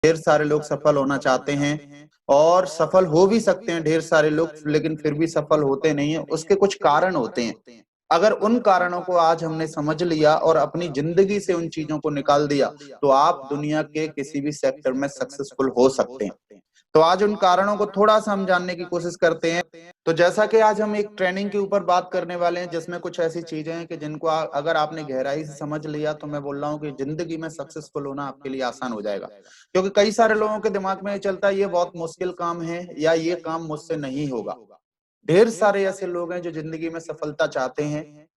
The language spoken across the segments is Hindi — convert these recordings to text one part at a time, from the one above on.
ढेर सारे लोग सफल होना चाहते हैं और सफल हो भी सकते हैं ढेर सारे लोग, लेकिन फिर भी सफल होते नहीं है। उसके कुछ कारण होते हैं। अगर उन कारणों को आज हमने समझ लिया और अपनी जिंदगी से उन चीजों को निकाल दिया, तो आप दुनिया के किसी भी सेक्टर में सक्सेसफुल हो सकते हैं। तो आज उन कारणों को थोड़ा सा हम जानने की कोशिश करते हैं। तो जैसा कि आज हम एक ट्रेनिंग के ऊपर बात करने वाले हैं, जिसमें कुछ ऐसी चीजें हैं कि जिनको अगर आपने गहराई से समझ लिया, तो मैं बोल रहा हूँ कि जिंदगी में सक्सेसफुल होना आपके लिए आसान हो जाएगा। क्योंकि कई सारे लोगों के दिमाग में ये चलता है ये बहुत मुश्किल काम है या ये काम मुझसे नहीं होगा। ढेर सारे ऐसे लोग हैं जो जिंदगी में सफलता चाहते हैं।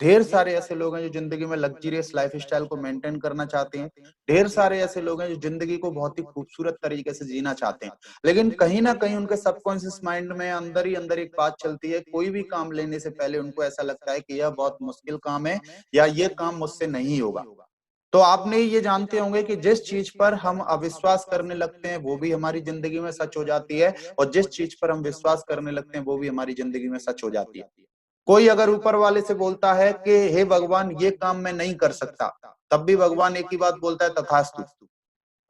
ढेर सारे ऐसे लोग हैं जो जिंदगी में लग्जरियस लाइफस्टाइल को मेंटेन करना चाहते हैं। ढेर सारे ऐसे लोग हैं जो जिंदगी को बहुत ही खूबसूरत तरीके से जीना चाहते हैं। लेकिन कहीं ना कहीं उनके सबकॉन्शियस माइंड में अंदर ही अंदर एक बात चलती है, कोई भी काम लेने से पहले उनको ऐसा लगता है कि यह बहुत मुश्किल काम है या ये काम मुझसे नहीं होगा। तो आपने ये जानते होंगे कि जिस चीज पर हम अविश्वास करने लगते हैं वो भी हमारी जिंदगी में सच हो जाती है, और जिस चीज पर हम विश्वास करने लगते हैं वो भी हमारी जिंदगी में सच हो जाती है। कोई अगर ऊपर वाले से बोलता है कि हे भगवान ये काम मैं नहीं कर सकता, तब भी भगवान एक ही बात बोलता है, तथास्तु।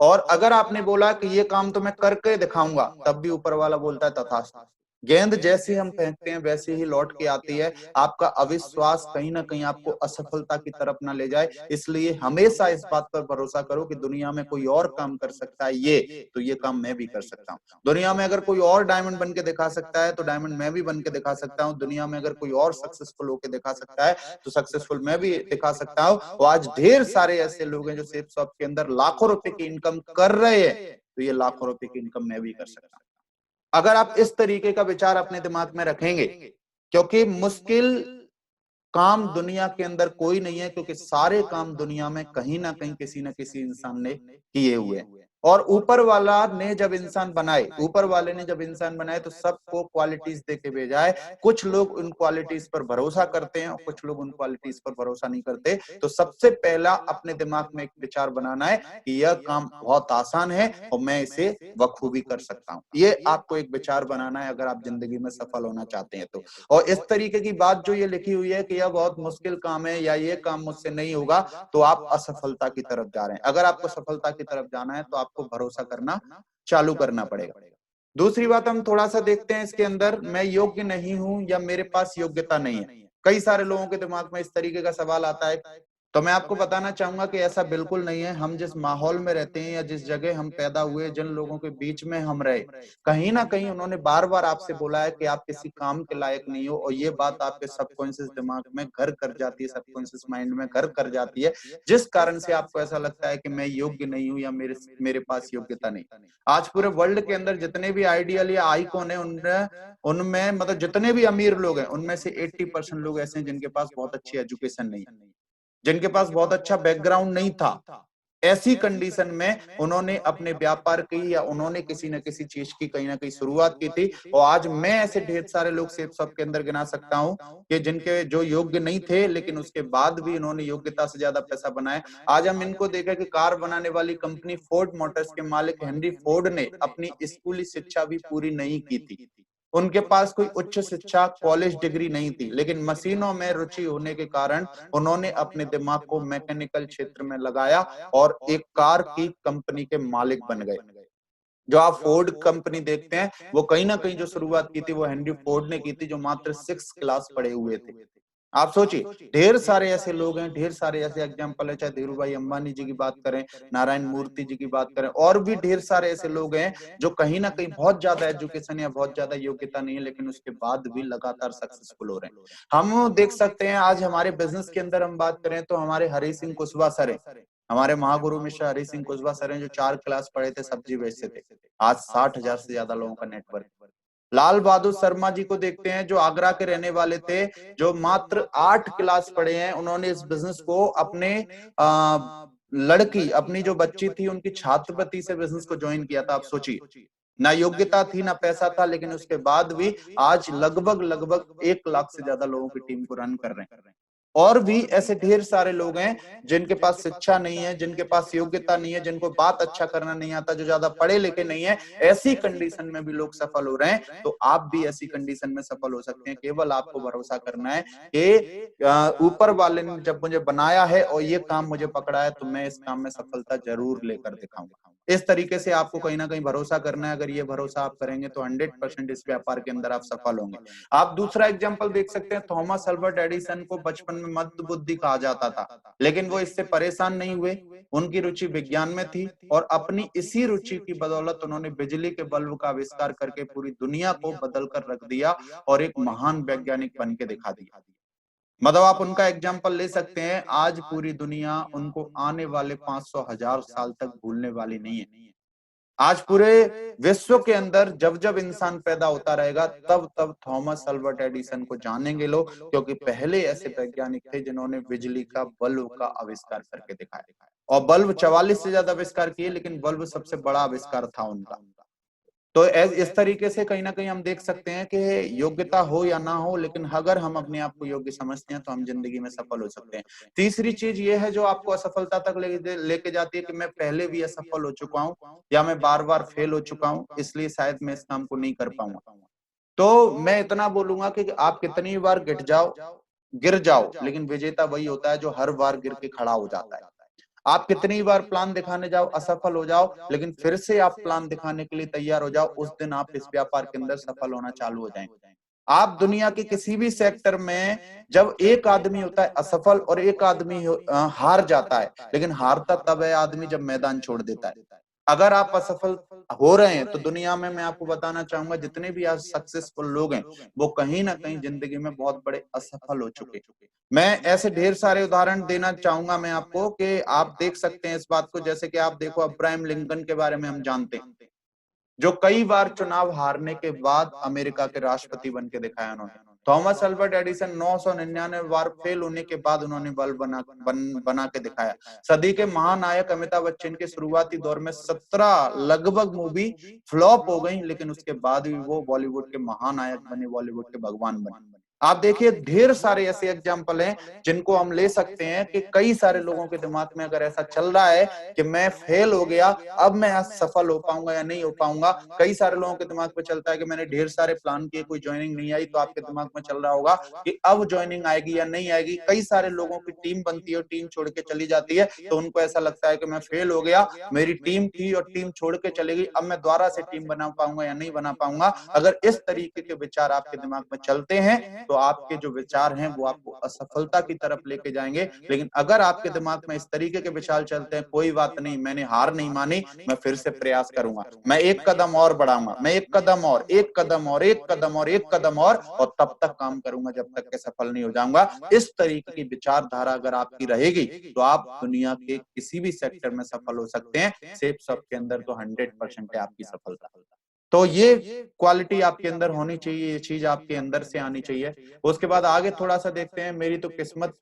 और अगर आपने बोला कि ये काम तो मैं करके दिखाऊंगा, तब भी ऊपर वाला बोलता है तथास्तु। गेंद जैसे हम फेंकते हैं वैसे ही लौट के आती है। आपका अविश्वास कहीं ना कहीं आपको असफलता की तरफ ना ले जाए। इसलिए हमेशा इस बात पर भरोसा करो कि दुनिया में कोई और काम कर सकता है ये, तो ये काम मैं भी कर सकता हूँ। दुनिया में अगर कोई और डायमंड बन के दिखा सकता है, तो डायमंड मैं भी बन के दिखा सकता हूँ। दुनिया में अगर कोई और सक्सेसफुल होकर दिखा सकता है, तो सक्सेसफुल मैं भी दिखा सकता हूँ। और आज ढेर सारे ऐसे लोग हैं जो सेफ शॉप के अंदर लाखों रुपए की इनकम कर रहे हैं, तो ये लाखों रुपए की इनकम मैं भी कर सकता हूँ अगर आप इस तरीके का विचार अपने दिमाग में रखेंगे। क्योंकि मुश्किल काम दुनिया के अंदर कोई नहीं है, क्योंकि सारे काम दुनिया में कहीं ना कहीं किसी ना किसी इंसान ने किए हुए हैं। और ऊपर वाला ने जब इंसान बनाए, ऊपर वाले ने जब इंसान बनाए, तो सबको क्वालिटीज दे के भेजा है। कुछ लोग उन क्वालिटीज पर भरोसा करते हैं और कुछ लोग उन क्वालिटीज पर भरोसा नहीं करते। तो सबसे पहला अपने दिमाग में एक विचार बनाना है कि यह काम बहुत आसान है और मैं इसे बखूबी कर सकता हूँ। ये आपको एक विचार बनाना है अगर आप जिंदगी में सफल होना चाहते हैं तो। और इस तरीके की बात जो ये लिखी हुई है कि यह बहुत मुश्किल काम है या ये काम मुझसे नहीं होगा, तो आप असफलता की तरफ जा रहे हैं। अगर आपको सफलता की तरफ जाना है तो आपको भरोसा करना चालू करना पड़ेगा। दूसरी बात हम थोड़ा सा देखते हैं इसके अंदर, मैं योग्य नहीं हूं या मेरे पास योग्यता नहीं है। कई सारे लोगों के दिमाग में इस तरीके का सवाल आता है। तो मैं आपको बताना चाहूंगा कि ऐसा बिल्कुल नहीं है। हम जिस माहौल में रहते हैं या जिस जगह हम पैदा हुए, जिन लोगों के बीच में हम रहे, कहीं ना कहीं उन्होंने बार बार आपसे बोला है कि आप किसी काम के लायक नहीं हो। और ये बात आपके सबकॉन्शियस दिमाग में घर कर जाती है, सबकॉन्शियस माइंड में घर कर जाती है, जिस कारण से आपको ऐसा लगता है कि मैं योग्य नहीं हूं या मेरे मेरे पास योग्यता नहीं। आज पूरे वर्ल्ड के अंदर जितने भी आइडियल या आइकॉन है, उनमें उनमें मतलब जितने भी अमीर लोग हैं, उनमें से 80% लोग ऐसे हैं जिनके पास बहुत अच्छी एजुकेशन नहीं है, जिनके पास बहुत अच्छा बैकग्राउंड नहीं था। ऐसी कंडीशन में उन्होंने अपने व्यापार की या उन्होंने किसी न किसी चीज की कहीं ना कहीं शुरुआत की थी। और आज मैं ऐसे ढेर सारे लोग सेफ सब के अंदर गिना सकता हूं कि जिनके जो योग्य नहीं थे, लेकिन उसके बाद भी इन्होंने योग्यता से ज्यादा पैसा बनाया। आज हम इनको देखें कि कार बनाने वाली कंपनी फोर्ड मोटर्स के मालिक हेनरी फोर्ड ने अपनी स्कूली शिक्षा भी पूरी नहीं की थी। उनके पास कोई उच्च शिक्षा कॉलेज डिग्री नहीं थी, लेकिन मशीनों में रुचि होने के कारण उन्होंने अपने दिमाग को मैकेनिकल क्षेत्र में लगाया और एक कार की कंपनी के मालिक बन गए। जो आप फोर्ड कंपनी देखते हैं, वो कहीं ना कहीं जो शुरुआत की थी वो हेनरी फोर्ड ने की थी, जो मात्र 6 क्लास पढ़े हुए थे। आप सोचिए, ढेर सारे ऐसे लोग हैं, ढेर सारे ऐसे एग्जाम्पल है, चाहे धीरू भाई अंबानी जी की बात करें, नारायण मूर्ति जी की बात करें, और भी ढेर सारे ऐसे लोग हैं जो कहीं ना कहीं बहुत ज्यादा एजुकेशन या बहुत ज्यादा योग्यता नहीं है, लेकिन उसके बाद भी लगातार सक्सेसफुल हो रहे हैं। हम देख सकते हैं आज हमारे बिजनेस के अंदर हम बात करें तो हमारे हरि सिंह कुशवाहा सर हैं, हमारे महागुरु मिश्र हरि सिंह कुशवाहा सर हैं, जो 4 क्लास पढ़े थे, सब्जी बेचते थे। आज 60,000 से ज्यादा लोगों का नेटवर्क। लाल बहादुर शर्मा जी को देखते हैं, जो आगरा के रहने वाले थे, जो मात्र 8 क्लास पढ़े हैं। उन्होंने इस बिजनेस को अपने आ, लड़की, अपनी जो बच्ची थी उनकी छात्रवृत्ति से बिजनेस को ज्वाइन किया था। आप सोचिए, ना योग्यता थी ना पैसा था, लेकिन उसके बाद भी आज लगभग लगभग 1 लाख से ज्यादा लोगों की टीम को रन कर रहे हैं। और भी ऐसे ढेर सारे लोग हैं जिनके पास शिक्षा नहीं है, जिनके पास योग्यता नहीं है, जिनको बात अच्छा करना नहीं आता, जो ज्यादा पढ़े लिखे नहीं है। ऐसी कंडीशन में भी लोग सफल हो रहे हैं। तो आप भी ऐसी कंडीशन में सफल हो सकते हैं। केवल आपको भरोसा करना है कि ऊपर वाले ने जब मुझे बनाया है और ये काम मुझे पकड़ा है, तो मैं इस काम में सफलता जरूर लेकर दिखाऊंगा। इस तरीके से आपको कहीं ना कहीं भरोसा करना है। अगर ये भरोसा आप करेंगे तो 100% इस व्यापार के अंदर आप सफल होंगे। आप दूसरा एग्जाम्पल देख सकते हैं, थॉमस अल्बर्ट एडिसन को बचपन में मंद बुद्धि कहा जाता था, लेकिन वो इससे परेशान नहीं हुए। उनकी रुचि विज्ञान में थी और अपनी इसी रुचि की बदौलत उन्होंने बिजली के बल्ब का आविष्कार करके पूरी दुनिया को बदल कर रख दिया और एक महान वैज्ञानिक बन के दिखा दिया। मतलब आप उनका एग्जाम्पल ले सकते हैं। आज पूरी दुनिया उनको आने वाले 500 हजार साल तक भूलने वाली नहीं है। आज पूरे विश्व के अंदर जब जब इंसान पैदा होता रहेगा तब तब थॉमस अल्बर्ट एडिसन को जानेंगे लोग, क्योंकि पहले ऐसे वैज्ञानिक थे जिन्होंने बिजली का बल्ब का आविष्कार करके दिखाया। और बल्ब 44 से ज्यादा आविष्कार किए, लेकिन बल्ब सबसे बड़ा आविष्कार था उनका। तो इस तरीके से कहीं ना कहीं हम देख सकते हैं कि योग्यता हो या ना हो, लेकिन अगर हम अपने आप को योग्य समझते हैं तो हम जिंदगी में सफल हो सकते हैं। तीसरी चीज ये है जो आपको असफलता तक लेके जाती है कि मैं पहले भी असफल हो चुका हूँ या मैं बार बार फेल हो चुका हूँ, इसलिए शायद मैं इस काम को नहीं कर पाऊंगा। तो मैं इतना बोलूंगा कि आप कितनी बार गिर जाओ, लेकिन विजेता वही होता है जो हर बार गिर के खड़ा हो जाता है। आप कितनी बार प्लान दिखाने जाओ, असफल हो जाओ, लेकिन फिर से आप प्लान दिखाने के लिए तैयार हो जाओ, उस दिन आप इस व्यापार के अंदर सफल होना चालू हो जाएंगे। आप दुनिया के किसी भी सेक्टर में जब एक आदमी होता है असफल और एक आदमी हार जाता है, लेकिन हारता तब है आदमी जब मैदान छोड़ देता है। अगर आप असफल हो रहे हैं तो दुनिया में मैं आपको बताना चाहूंगा जितने भी आज सक्सेसफुल लोग हैं वो कहीं ना कहीं जिंदगी में बहुत बड़े असफल हो चुके। मैं ऐसे ढेर सारे उदाहरण देना चाहूंगा मैं आपको कि आप देख सकते हैं इस बात को। जैसे कि आप देखो अब्राहम लिंकन के बारे में हम जानते हैं, जो कई बार चुनाव हारने के बाद अमेरिका के राष्ट्रपति बन के दिखाया उन्होंने। थॉमस अल्बर्ट एडिसन 999 बार फेल होने के बाद उन्होंने बल्ब बना के दिखाया। सदी के महानायक अमिताभ बच्चन के शुरुआती दौर में 17 लगभग मूवी फ्लॉप हो गई, लेकिन उसके बाद भी वो बॉलीवुड के महानायक बने, बॉलीवुड के भगवान बने। आप देखिए ढेर सारे ऐसे एग्जाम्पल हैं जिनको हम ले सकते हैं कि कई सारे लोगों के दिमाग में अगर ऐसा चल रहा है कि मैं फेल हो गया, अब मैं आज सफल हो पाऊंगा या नहीं हो पाऊंगा। कई सारे लोगों के दिमाग में चलता है कि मैंने ढेर सारे प्लान किए, कोई ज्वाइनिंग नहीं आई, तो आपके दिमाग में चल रहा होगा कि अब ज्वाइनिंग आएगी या नहीं आएगी। कई सारे लोगों की टीम बनती है और टीम छोड़ के चली जाती है, तो उनको ऐसा लगता है कि मैं फेल हो गया, मेरी टीम थी और टीम छोड़ के चलेगी, अब मैं दोबारा से टीम बना पाऊंगा या नहीं बना पाऊंगा। अगर इस तरीके के विचार आपके दिमाग में चलते हैं तो आपके जो विचार हैं वो आपको असफलता की तरफ लेके जाएंगे। लेकिन अगर आपके दिमाग में इस तरीके के विचार चलते हैं, कोई बात नहीं, मैंने हार नहीं मानी, मैं फिर से प्रयास करूंगा, मैं एक कदम और बढ़ाऊंगा, मैं एक कदम और एक कदम और एक कदम और एक कदम और तब तक काम करूंगा जब तक के सफल नहीं हो जाऊंगा। इस तरीके की विचारधारा अगर आपकी रहेगी तो आप दुनिया के किसी भी सेक्टर में सफल हो सकते हैं। सेफ सबके अंदर तो 100% है आपकी सफलता। तो ये क्वालिटी आपके अंदर होनी चाहिए, ये चीज आपके अंदर से आनी चाहिए। उसके बाद आगे थोड़ा सा देखते हैं, मेरी तो किस्मत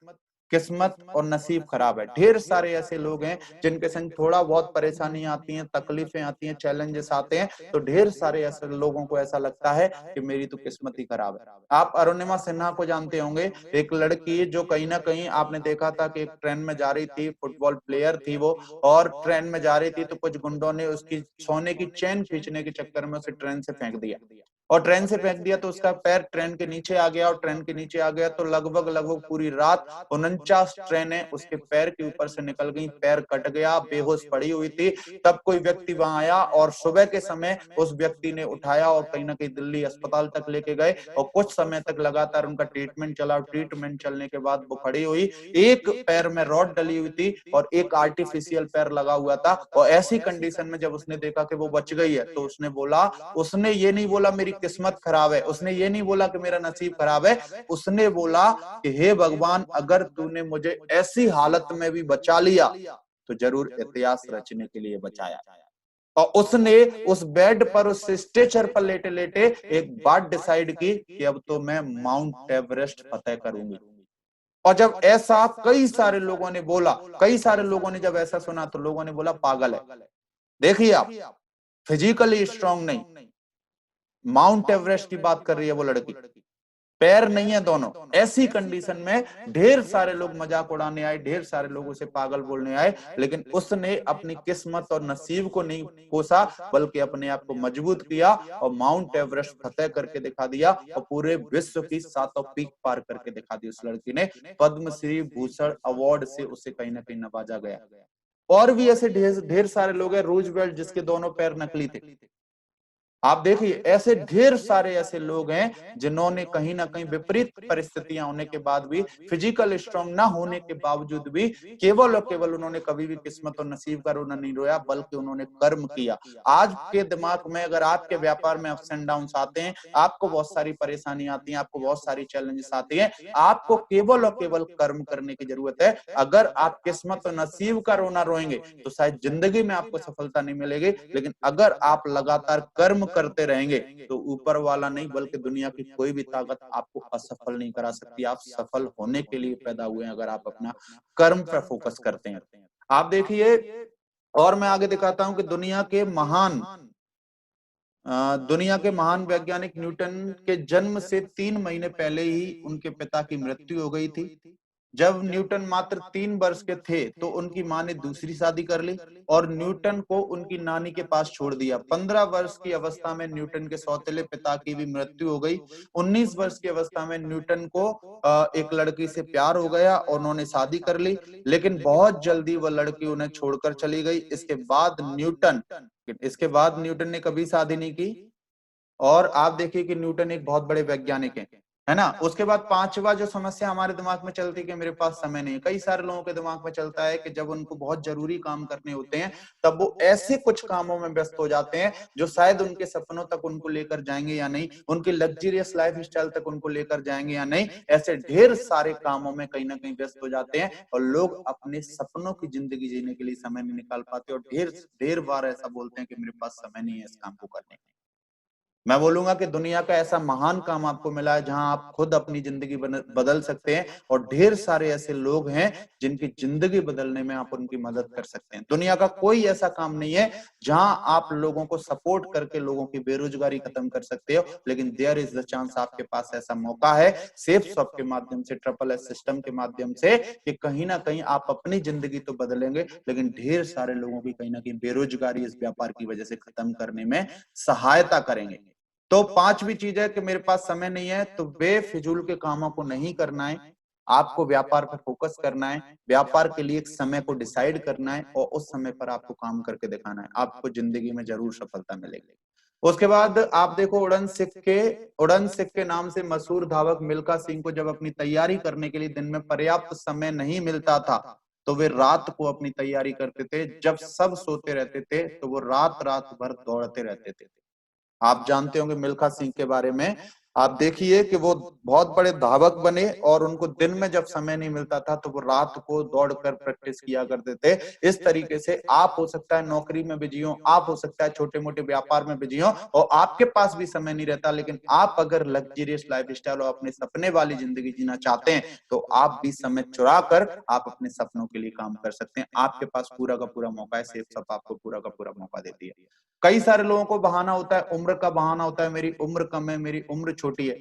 किस्मत और नसीब खराब है। ढेर सारे ऐसे लोग हैं जिनके संग थोड़ा बहुत परेशानी आती है, तकलीफें आती हैं, चैलेंजेस आते हैं, तो ढेर सारे ऐसे लोगों को ऐसा लगता है कि मेरी तो किस्मत ही खराब है। आप अरुणिमा सिन्हा को जानते होंगे, एक लड़की जो कहीं ना कहीं आपने देखा था कि एक ट्रेन में जा रही थी, फुटबॉल प्लेयर थी वो, और ट्रेन में जा रही थी तो कुछ गुंडों ने उसकी सोने की चेन खींचने के चक्कर में उसे ट्रेन से फेंक दिया। और ट्रेन से फेंक दिया तो उसका पैर ट्रेन के नीचे आ गया, और ट्रेन के नीचे आ गया तो लगभग लगभग पूरी रात 49 ट्रेनें उसके पैर के ऊपर से निकल गई, पैर कट गया, बेहोश पड़ी हुई थी। तब कोई व्यक्ति वहां आया और सुबह के समय उस व्यक्ति ने उठाया और कहीं ना कहीं दिल्ली अस्पताल तक लेके गए, और कुछ समय तक लगातार उनका ट्रीटमेंट चला। ट्रीटमेंट चलने के बाद वो खड़ी हुई, एक पैर में रॉड डली हुई थी और एक आर्टिफिशियल पैर लगा हुआ था। और ऐसी कंडीशन में जब उसने देखा कि वो बच गई है तो उसने ये नहीं बोला मेरी किस्मत खराब है, उसने ये नहीं बोला कि मेरा नसीब खराब है, उसने बोला कि हे भगवान, अगर तूने मुझे ऐसी हालत में भी बचा लिया तो जरूर इतिहास रचने के लिए बचाया। और उसने उस बेड पर, उस स्ट्रेचर पर लेटे लेटे एक बात डिसाइड की कि अब तो मैं माउंट एवरेस्ट फतेह करूंगी। और जब ऐसा कई सारे लोगों ने बोला, कई सारे लोगों ने जब ऐसा सुना तो लोगों ने बोला पागल है। देखिए आप, फिजिकली स्ट्रांग नहीं, माउंट एवरेस्ट की बात कर रही है वो लड़की, पैर नहीं है दोनों। ऐसी कंडीशन में ढेर सारे लोग मजाक उड़ाने आए, ढेर सारे लोग उसे पागल बोलने आए, लेकिन उसने अपनी किस्मत और नसीब को नहीं कोसा, बल्कि अपने आप को मजबूत किया और माउंट एवरेस्ट फतेह करके दिखा दिया, और पूरे विश्व की 7 पीक पार करके दिखा दी। उस लड़की ने पद्मश्री भूषण अवार्ड से उसे कहीं ना कहीं नवाजा गया। और भी ऐसे ढेर ढेर सारे लोग हैं, रूजवेल्ट जिसके दोनों पैर नकली थे। आप देखिए ऐसे ढेर सारे ऐसे लोग हैं जिन्होंने कहीं ना कहीं विपरीत परिस्थितियां होने के बाद भी, फिजिकल स्ट्रांग ना होने के बावजूद भी, केवल और केवल उन्होंने कभी भी किस्मत और नसीब का रोना नहीं रोया, बल्कि उन्होंने कर्म किया। आज के दिमाग में अगर आपके व्यापार में अप्स एंड डाउन आते हैं, आपको बहुत सारी परेशानी आती है, आपको बहुत सारी चैलेंजेस आती हैं, आपको केवल और केवल कर्म करने की जरूरत है। अगर आप किस्मत और नसीब का रोना रोएंगे तो शायद जिंदगी में आपको सफलता नहीं मिलेगी, लेकिन अगर आप लगातार कर्म करते रहेंगे तो ऊपर वाला नहीं बल्कि दुनिया की कोई भी ताकत आपको असफल नहीं करा सकती। आप सफल होने के लिए पैदा हुए हैं अगर आप अपना कर्म पर फोकस करते हैं। आप देखिए, और मैं आगे दिखाता हूं कि दुनिया के महान वैज्ञानिक न्यूटन के जन्म से 3 महीने पहले ही उनके पिता की मृत्यु हो गई थी। जब न्यूटन मात्र 3 वर्ष के थे तो उनकी मां ने दूसरी शादी कर ली और न्यूटन को उनकी नानी के पास छोड़ दिया। 15 वर्ष की अवस्था में न्यूटन के सौतेले पिता की भी मृत्यु हो गई। 19 वर्ष की अवस्था में न्यूटन को एक लड़की से प्यार हो गया और उन्होंने शादी कर ली, लेकिन बहुत जल्दी वह लड़की उन्हें छोड़कर चली गई। इसके बाद न्यूटन ने कभी शादी नहीं की। और आप देखिए कि न्यूटन एक बहुत बड़े वैज्ञानिक हैं, है ना। उसके बाद पांचवा जो समस्या हमारे दिमाग में चलती है कि मेरे पास समय नहीं है। कई सारे लोगों के दिमाग में चलता है कि जब उनको बहुत जरूरी काम करने होते हैं तब वो ऐसे कुछ कामों में व्यस्त हो जाते हैं जो शायद उनके सपनों तक उनको लेकर जाएंगे या नहीं, उनकी लग्जरियस लाइफ स्टाइल तक उनको लेकर जाएंगे या नहीं। ऐसे ढेर सारे कामों में कहीं ना कहीं व्यस्त हो जाते हैं और लोग अपने सपनों की जिंदगी जीने के लिए समय नहीं निकाल पाते और ढेर ढेर बार ऐसा बोलते हैं कि मेरे पास समय नहीं है इस काम को करने का। मैं बोलूंगा कि दुनिया का ऐसा महान काम आपको मिला है जहां आप खुद अपनी जिंदगी बदल सकते हैं और ढेर सारे ऐसे लोग हैं जिनकी जिंदगी बदलने में आप उनकी मदद कर सकते हैं। दुनिया का कोई ऐसा काम नहीं है जहां आप लोगों को सपोर्ट करके लोगों की बेरोजगारी खत्म कर सकते हो, लेकिन देयर इज द चांस आपके पास ऐसा मौका है सेफ शॉप के माध्यम से, ट्रिपल एस सिस्टम के माध्यम से, कि कहीं ना कहीं आप अपनी जिंदगी तो बदलेंगे लेकिन ढेर सारे लोगों की कहीं ना कहीं बेरोजगारी इस व्यापार की वजह से खत्म करने में सहायता करेंगे। तो पांचवी चीज है कि मेरे पास समय नहीं है, तो बेफिजूल के कामों को नहीं करना है। आपको व्यापार पर फोकस करना है, व्यापार के लिए एक समय को डिसाइड करना है और उस समय पर आपको काम करके दिखाना है। आपको जिंदगी में जरूर सफलता मिलेगी। उसके बाद आप देखो, उड़न सिख के नाम से मशहूर धावक मिल्खा सिंह को जब अपनी तैयारी करने के लिए दिन में पर्याप्त समय नहीं मिलता था तो वे रात को अपनी तैयारी करते थे। जब सब सोते रहते थे तो वो रात रात भर दौड़ते रहते थे। आप जानते होंगे मिल्खा सिंह के बारे में। आप देखिए कि वो बहुत बड़े धावक बने और उनको दिन में जब समय नहीं मिलता था तो वो रात को दौड़कर प्रैक्टिस किया करते थे। इस तरीके से आप हो सकता है नौकरी में बिजी हो, आप हो सकता है छोटे मोटे व्यापार में बिजी हो और आपके पास भी समय नहीं रहता, लेकिन आप अगर लग्जरियस लाइफस्टाइल और अपने सपने वाली जिंदगी जीना चाहते हैं तो आप भी समय चुरा कर आप अपने सपनों के लिए काम कर सकते हैं। आपके पास पूरा का पूरा मौका है, सेफ सब आपको पूरा का पूरा मौका देती है। कई सारे लोगों को बहाना होता है, उम्र का बहाना होता है, मेरी उम्र कम है, मेरी उम्र छोटी है,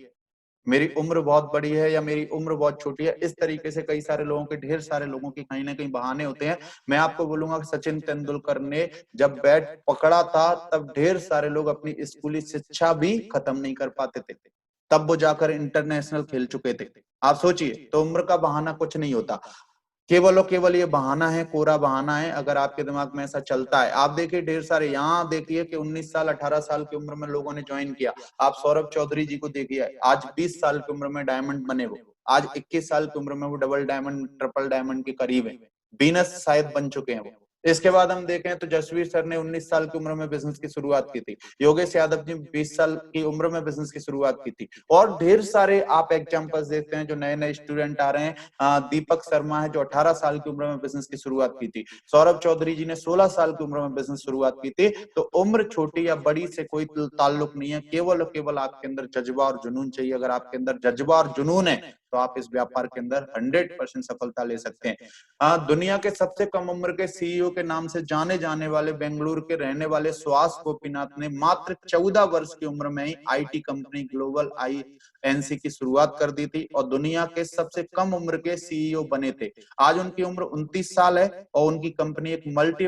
मेरी उम्र बहुत बड़ी है या मेरी उम्र बहुत छोटी है। इस तरीके से कई सारे लोगों के, ढेर सारे लोगों के कहीं ना कहीं बहाने होते हैं। मैं आपको बोलूंगा कि सचिन तेंदुलकर ने जब बैट पकड़ा था तब ढेर सारे लोग अपनी स्कूली शिक्षा भी खत्म नहीं कर पाते थे, तब वो जाकर इंटरनेशनल खेल चुके थे। आप सोचिए, तो उम्र का बहाना कुछ नहीं होता, केवल और केवल ये बहाना है, कोरा बहाना है। अगर आपके दिमाग में ऐसा चलता है, आप देखिए ढेर सारे, यहाँ देखिए कि 19 साल 18 साल की उम्र में लोगों ने ज्वाइन किया। आप सौरभ चौधरी जी को देखिए, आज 20 साल की उम्र में डायमंड बने वो, आज 21 साल की उम्र में वो डबल डायमंड ट्रिपल डायमंड के करीब है, बीनस शायद बन चुके हैं वो। इसके बाद हम देखें तो जसवीर सर ने 19 साल की उम्र में बिजनेस की शुरुआत की थी, योगेश यादव जी 20 साल की उम्र में बिजनेस की शुरुआत की थी, और ढेर सारे आप एग्जांपल्स देखते हैं जो नए नए स्टूडेंट आ रहे हैं। दीपक शर्मा है जो 18 साल की उम्र में बिजनेस की शुरुआत की थी, सौरभ चौधरी जी ने 16 साल की उम्र में बिजनेस शुरुआत की थी। तो उम्र छोटी या बड़ी से कोई ताल्लुक नहीं है, केवल और केवल आपके अंदर जज्बा और जुनून चाहिए। अगर आपके अंदर जज्बा और जुनून है तो आप इस व्यापार के अंदर 100% सफलता ले सकते हैं। दुनिया के सबसे कम उम्र के सीईओ के नाम से जाने जाने वाले बेंगलुरु के रहने वाले सुहास गोपीनाथ ने मात्र 14 वर्ष की उम्र में ही आईटी कंपनी ग्लोबल आईएनसी की शुरुआत कर दी थी और दुनिया के सबसे कम उम्र के सीईओ बने थे। आज उनकी उम्र 29 साल है और उनकी कंपनी एक मल्टी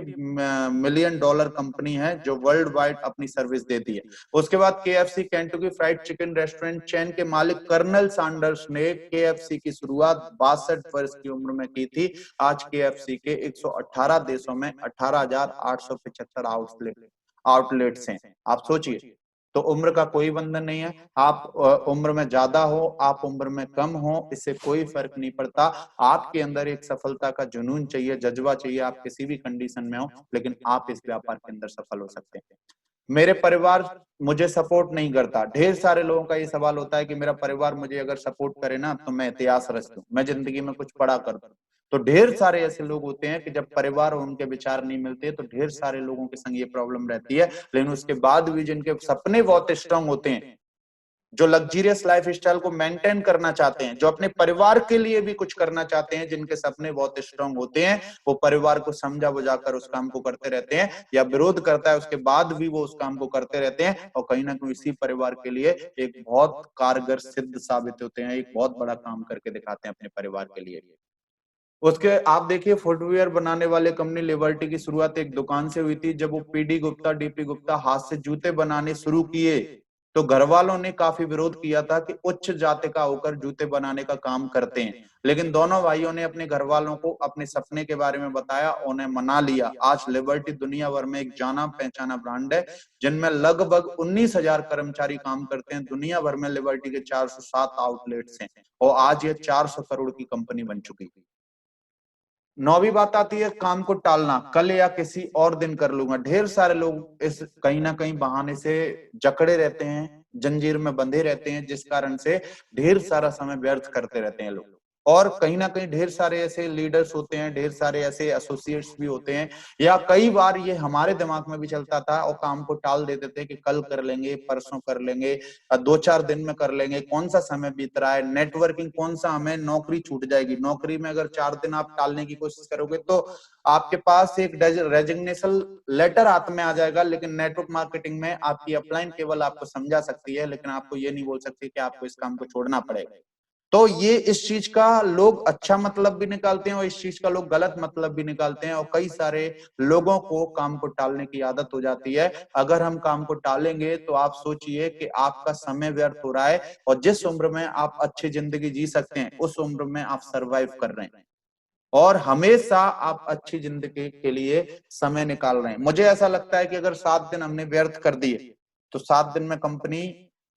मिलियन डॉलर कंपनी है जो वर्ल्ड वाइड अपनी सर्विस देती है। उसके बाद KFC, Kentucky fried chicken restaurant chain के मालिक कर्नल सैंडर्स ने KFC की शुरुआत 62 वर्ष की उम्र में की थी। आज KFC के 118 देशों में 18,875 आउटलेट्स हैं। आप सोचिए, तो उम्र का कोई बंधन नहीं है। आप उम्र में ज्यादा हो, आप उम्र में कम हो, इससे कोई फर्क नहीं पड़ता। आपके अंदर एक सफलता का जुनून चाहिए, जज्बा चाहिए। आप किसी भी कंडीशन में हो, लेकिन आप इस व्यापार के अंदर सफल हो सकते हैं। मेरे परिवार मुझे सपोर्ट नहीं करता। ढेर सारे लोगों का ये सवाल होता है कि मेरा परिवार मुझे अगर सपोर्ट करे ना तो मैं इतिहास रच दूं, मैं जिंदगी में कुछ बड़ा कर दूं। तो ढेर सारे ऐसे लोग होते हैं कि जब परिवार और उनके विचार नहीं मिलते तो ढेर सारे लोगों के संग ये प्रॉब्लम रहती है। लेकिन उसके बाद भी जिनके सपने बहुत स्ट्रांग होते हैं, जो लग्जरियस लाइफ स्टाइल को मेंटेन करना चाहते हैं, जो अपने परिवार के लिए भी कुछ करना चाहते हैं, जिनके सपने बहुत स्ट्रांग होते हैं, वो परिवार को समझा बुझाकर उस काम को करते रहते हैं, या विरोध करता है उसके बाद भी वो उस काम को करते रहते हैं, और कहीं ना कहीं इसी परिवार के लिए एक बहुत कारगर सिद्ध साबित होते हैं, एक बहुत बड़ा काम करके दिखाते हैं अपने परिवार के लिए। उसके आप देखिए, फुटवियर बनाने वाले कंपनी लिबर्टी की शुरुआत एक दुकान से हुई थी। जब वो पीडी गुप्ता, डीपी गुप्ता हाथ से जूते बनाने शुरू किए तो घर वालों ने काफी विरोध किया था कि उच्च जाति का होकर जूते बनाने का काम करते हैं। लेकिन दोनों भाइयों ने अपने घर वालों को अपने सपने के बारे में बताया, उन्हें मना लिया। आज लिबर्टी दुनिया भर में एक जाना पहचाना ब्रांड है, जिनमें लगभग 19,000 कर्मचारी काम करते हैं। दुनिया भर में लिबर्टी के 407 आउटलेट्स हैं और आज ये 400 करोड़ की कंपनी बन चुकी है। नौवीं बात आती है काम को टालना, कल या किसी और दिन कर लूंगा। ढेर सारे लोग इस कहीं ना कहीं बहाने से जकड़े रहते हैं, जंजीर में बंधे रहते हैं, जिस कारण से ढेर सारा समय व्यर्थ करते रहते हैं लोग। और कहीं ना कहीं ढेर सारे ऐसे लीडर्स होते हैं, ढेर सारे ऐसे एसोसिएट्स भी होते हैं, या कई बार ये हमारे दिमाग में भी चलता था और काम को टाल देते थे कि कल कर लेंगे, परसों कर लेंगे, 2-4 दिन में कर लेंगे। कौन सा समय बीत रहा है, नेटवर्किंग कौन सा, हमें नौकरी छूट जाएगी। नौकरी में अगर 4 दिन आप टालने की कोशिश करोगे तो आपके पास एक रेजिग्नेशन लेटर हाथ में आ जाएगा। लेकिन नेटवर्क मार्केटिंग में आपकी अपलाइन केवल आपको समझा सकती है, लेकिन आपको ये नहीं बोल सकती कि आपको इस काम को छोड़ना पड़ेगा। तो ये इस चीज का लोग अच्छा मतलब भी निकालते हैं और इस चीज का लोग गलत मतलब भी निकालते हैं, और कई सारे लोगों को काम को टालने की आदत हो जाती है। अगर हम काम को टालेंगे तो आप सोचिए कि आपका समय व्यर्थ हो रहा है, और जिस उम्र में आप अच्छी जिंदगी जी सकते हैं उस उम्र में आप सरवाइव कर रहे हैं, और हमेशा आप अच्छी जिंदगी के लिए समय निकाल रहे हैं। मुझे ऐसा लगता है कि अगर 7 दिन हमने व्यर्थ कर दिए तो 7 दिन में कंपनी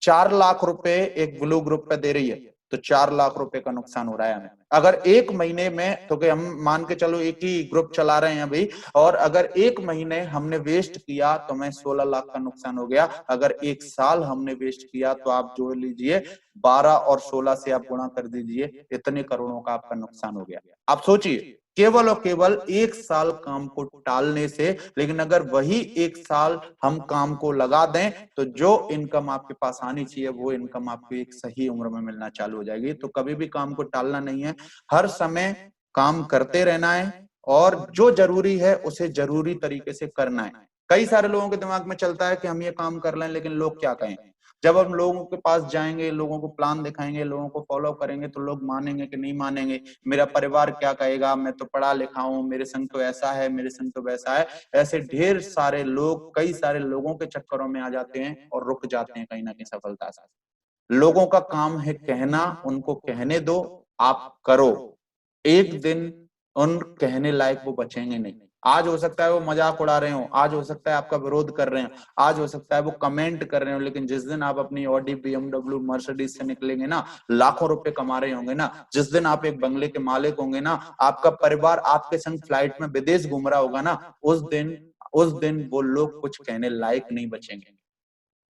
4 लाख रुपए एक ब्लू ग्रुप पे दे रही है, तो 4 लाख रुपए का नुकसान हो रहा है हमें। अगर 1 महीने में, तो कि हम मान के चलो एक ही ग्रुप चला रहे हैं अभी, और अगर 1 महीने हमने वेस्ट किया तो हमें 16 लाख का नुकसान हो गया। अगर 1 साल हमने वेस्ट किया तो आप जोड़ लीजिए, 12 और 16 से आप गुणा कर दीजिए, इतने करोड़ों का आपका नुकसान हो गया। आप सोचिए, केवल और केवल 1 साल काम को टालने से। लेकिन अगर वही 1 साल हम काम को लगा दें तो जो इनकम आपके पास आनी चाहिए वो इनकम आपको एक सही उम्र में मिलना चालू हो जाएगी। तो कभी भी काम को टालना नहीं है, हर समय काम करते रहना है, और जो जरूरी है उसे जरूरी तरीके से करना है। कई सारे लोगों के दिमाग में चलता है कि हम ये काम कर लें लेकिन लोग क्या कहें। जब हम लोगों के पास जाएंगे, लोगों को प्लान दिखाएंगे, लोगों को फॉलो करेंगे, तो लोग मानेंगे कि नहीं मानेंगे, मेरा परिवार क्या कहेगा, मैं तो पढ़ा लिखा हूँ, मेरे संग तो ऐसा है, मेरे संग तो वैसा है। ऐसे ढेर सारे लोग कई सारे लोगों के चक्करों में आ जाते हैं और रुक जाते हैं कहीं ना कहीं सफलता से। लोगों का काम है कहना, उनको कहने दो, आप करो। एक दिन उन कहने लायक वो बचेंगे नहीं। आज हो सकता है वो मजाक उड़ा रहे हो, आज हो सकता है आपका विरोध कर रहे हो, आज हो सकता है वो कमेंट कर रहे हो, लेकिन जिस दिन आप अपनी ऑडी, बीएमडब्ल्यू, मर्सिडीज से निकलेंगे ना, लाखों रुपए कमा रहे होंगे ना, जिस दिन आप एक बंगले के मालिक होंगे ना, आपका परिवार आपके संग फ्लाइट में विदेश घूम रहा होगा ना, उस दिन वो लोग कुछ कहने लायक नहीं बचेंगे।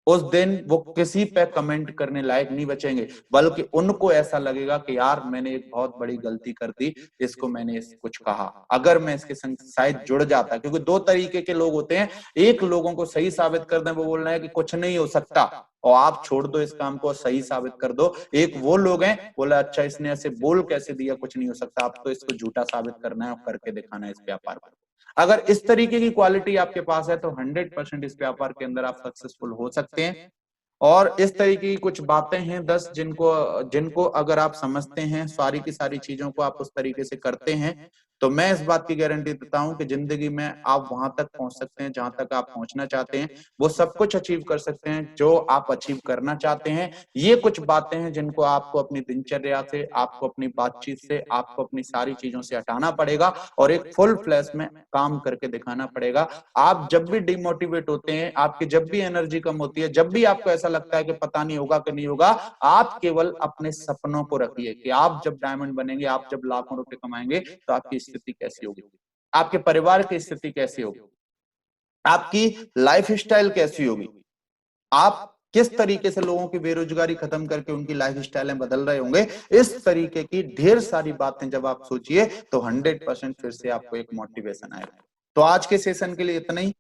उस दिन वो किसी पे कमेंट करने लायक नहीं बचेंगे, बल्कि उनको ऐसा लगेगा कि यार मैंने एक बहुत बड़ी गलती कर दी, इसको मैंने कुछ कहा, अगर मैं इसके संग शायद जुड़ जाता। क्योंकि दो तरीके के लोग होते हैं, एक लोगों को सही साबित कर दें, वो बोल रहे हैं कि कुछ नहीं हो सकता और आप छोड़ दो इस काम को, सही साबित कर दो। एक वो लोग हैं, बोला अच्छा इसने ऐसे बोल कैसे दिया कुछ नहीं हो सकता, आप तो इसको झूठा साबित करना है और करके दिखाना है इस व्यापार को। अगर इस तरीके की क्वालिटी आपके पास है तो 100% इस व्यापार के अंदर आप सक्सेसफुल हो सकते हैं। और इस तरीके की कुछ बातें हैं 10, जिनको जिनको अगर आप समझते हैं, सारी की सारी चीजों को आप उस तरीके से करते हैं, तो मैं इस बात की गारंटी देता हूं कि जिंदगी में आप वहां तक पहुंच सकते हैं जहां तक आप पहुंचना चाहते हैं। वो सब कुछ अचीव कर सकते हैं जो आप अचीव करना चाहते हैं। ये कुछ बातें हैं जिनको आपको अपनी दिनचर्या से, आपको अपनी बातचीत से, आपको अपनी सारी चीजों से हटाना पड़ेगा और एक फुल फ्लैश में काम करके दिखाना पड़ेगा। आप जब भी डिमोटिवेट होते हैं, आपकी जब भी एनर्जी कम होती है, जब भी आपको ऐसा लगता है कि पता नहीं होगा कि नहीं होगा, आप केवल अपने सपनों को रखिए कि आप जब डायमंड बनेंगे, आप जब लाखों रुपए कमाएंगे, तो आपकी स्थिति कैसी होगी, आपके परिवार की स्थिति कैसी होगी, आपकी लाइफस्टाइल कैसी होगी, आप किस तरीके से लोगों की बेरोजगारी खत्म करके उनकी लाइफस्टाइलें बदल रहे होंगे। इस तरीके की ढेर सारी बातें जब आप सोचिए तो 100% फिर से आपको एक मोटिवेशन आएगा। तो आज के सेशन के लिए इतना ही।